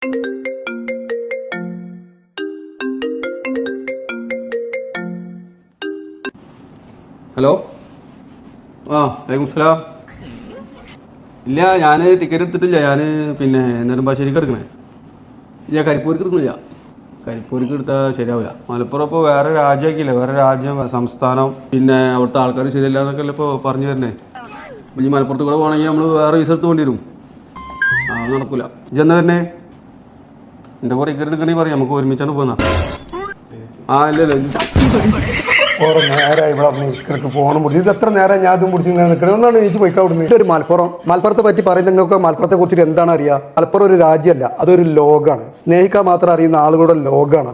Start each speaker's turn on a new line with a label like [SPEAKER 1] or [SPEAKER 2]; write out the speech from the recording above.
[SPEAKER 1] Hello. വലൈക്കും slam. ഇല്ല, ഞാൻ ടിക്കറ്റ് എടുത്തിട്ടില്ല. ഞാൻ പിന്നെ നെടുമ്പാശ്ശേരിക്ക് എടുക്കണേ. ഇല്ല, കരിപ്പൂർക്ക് എടുക്കുന്നില്ല. കരിപ്പൂർക്ക് എടുത്താൽ ശരിയാവില്ല. മലപ്പുറം ഇപ്പോൾ വേറെ രാജ്യമാക്കിയില്ലേ, വേറെ രാജ്യം, സംസ്ഥാനം, പിന്നെ അവിടുത്തെ ആൾക്കാർ ശരിയല്ല എന്നൊക്കെ അല്ലേ ഇപ്പോൾ പറഞ്ഞു തരണേ. അപ്പം ഈ മലപ്പുറത്ത് കൂടെ പോകണമെങ്കിൽ നമ്മൾ വേറെ വിസ എടുത്ത് വേണ്ടി വരും. അത് നടക്കില്ല. ഇജെന്നാ തന്നെ എൻ്റെ കൂടെ ടിക്കറ്റ് എടുക്കണമെങ്കിൽ പറയാം, നമുക്ക് ഒരുമിച്ചാണ് പോകുന്ന. ഇല്ലല്ലോ,
[SPEAKER 2] ഓരോ നേരമായി ഇവിടെ ഫോണും പിടിച്ചു. ഇത് എത്ര നേരം ഞാൻ അതും പിടിച്ച് നിൽക്കുന്നത്? ഒന്നാണ് എനിക്ക് പോയിക്കാവിടുന്നത്. ഇതൊരു മലപ്പുറത്തെ പറ്റി പറയുന്നത് നിങ്ങൾക്ക് മലപ്പുറത്തെ കുറിച്ചിട്ട് എന്താണ് അറിയാം? മലപ്പുറം ഒരു രാജ്യമല്ല, അതൊരു ലോകമാണ്. സ്നേഹിക്കാൻ മാത്രം അറിയുന്ന ആളുകളുടെ ലോകമാണ്.